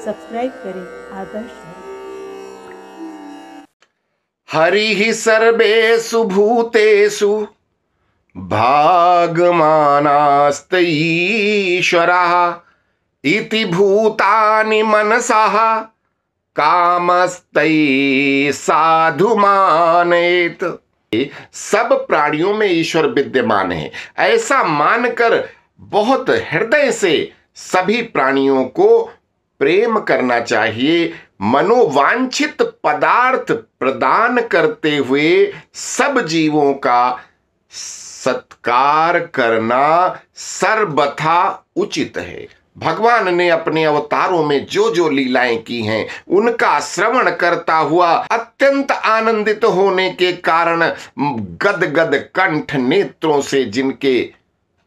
Subscribe करें आदर्श धर्म। हरिः सर्वेषु भूतेषु भागमानास्त ईश्वरः इति भूतानि मनसः कामस्तै साधु मानेत। सब प्राणियों में ईश्वर विद्यमान है, ऐसा मानकर बहुत हृदय से सभी प्राणियों को प्रेम करना चाहिए। मनोवांछित पदार्थ प्रदान करते हुए सब जीवों का सत्कार करना सर्वथा उचित है। भगवान ने अपने अवतारों में जो जो लीलाएं की हैं उनका श्रवण करता हुआ अत्यंत आनंदित होने के कारण गदगद कंठ नेत्रों से जिनके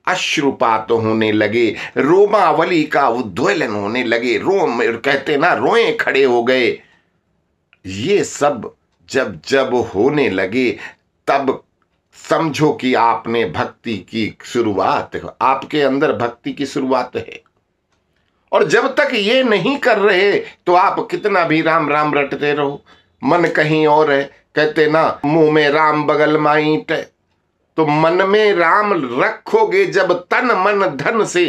अश्रुपात होने लगे, रोमावली का उद्वेलन होने लगे, रोम कहते ना रोए खड़े हो गए, ये सब जब जब होने लगे तब समझो कि आपने भक्ति की शुरुआत, आपके अंदर भक्ति की शुरुआत है। और जब तक ये नहीं कर रहे तो आप कितना भी राम राम रटते रहो, मन कहीं और है। कहते ना मुंह में राम बगल में ईंट है। तो मन में राम रखोगे जब तन मन धन से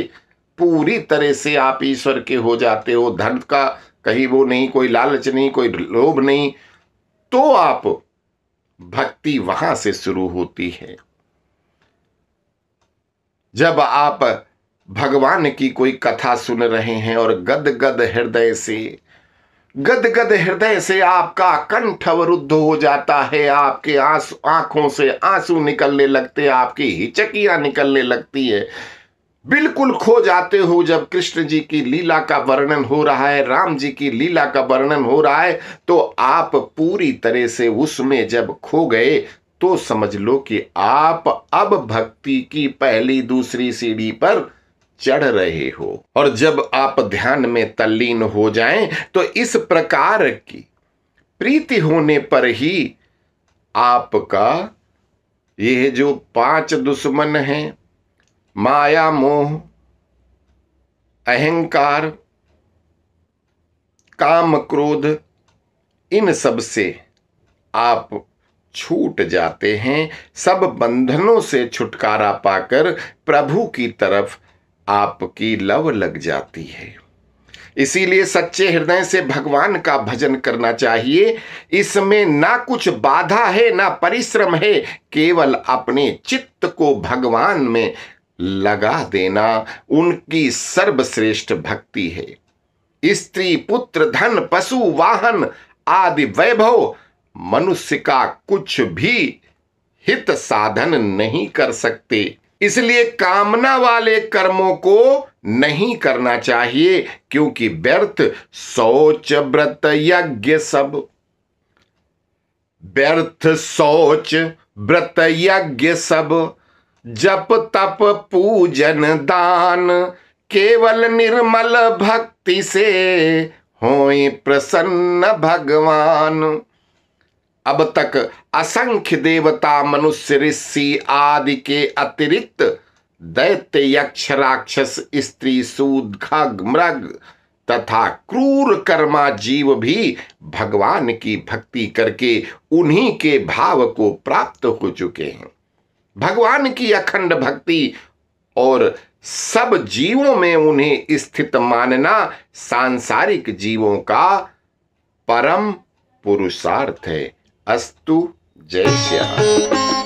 पूरी तरह से आप ईश्वर के हो जाते हो, धन का कहीं वो नहीं, कोई लालच नहीं, कोई लोभ नहीं, तो आप भक्ति वहां से शुरू होती है। जब आप भगवान की कोई कथा सुन रहे हैं और गदगद हृदय से आपका कंठ अवरुद्ध हो जाता है, आपके आंखों से आंसू निकलने लगते, आपकी हिचकियां निकलने लगती है, बिल्कुल खो जाते हो। जब कृष्ण जी की लीला का वर्णन हो रहा है, राम जी की लीला का वर्णन हो रहा है, तो आप पूरी तरह से उसमें जब खो गए तो समझ लो कि आप अब भक्ति की पहली दूसरी सीढ़ी पर चढ़ रहे हो। और जब आप ध्यान में तल्लीन हो जाएं तो इस प्रकार की प्रीति होने पर ही आपका ये जो 5 दुश्मन हैं, माया, मोह, अहंकार, काम, क्रोध, इन सब से आप छूट जाते हैं। सब बंधनों से छुटकारा पाकर प्रभु की तरफ आपकी लव लग जाती है। इसीलिए सच्चे हृदय से भगवान का भजन करना चाहिए। इसमें ना कुछ बाधा है ना परिश्रम है, केवल अपने चित्त को भगवान में लगा देना उनकी सर्वश्रेष्ठ भक्ति है। स्त्री, पुत्र, धन, पशु, वाहन आदि वैभव मनुष्य का कुछ भी हित साधन नहीं कर सकते। इसलिए कामना वाले कर्मों को नहीं करना चाहिए, क्योंकि व्यर्थ शौच व्रत यज्ञ सब, व्यर्थ शौच व्रत यज्ञ सब, जप तप पूजन दान, केवल निर्मल भक्ति से होए प्रसन्न भगवान। अब तक असंख्य देवता, मनुष्य, ऋषि आदि के अतिरिक्त दैत्य, यक्ष, राक्षस, स्त्री, सूद, खग, मृग तथा क्रूर कर्मा जीव भी भगवान की भक्ति करके उन्हीं के भाव को प्राप्त हो चुके हैं। भगवान की अखंड भक्ति और सब जीवों में उन्हें स्थित मानना सांसारिक जीवों का परम पुरुषार्थ है। अस्तु। जय श्री राम।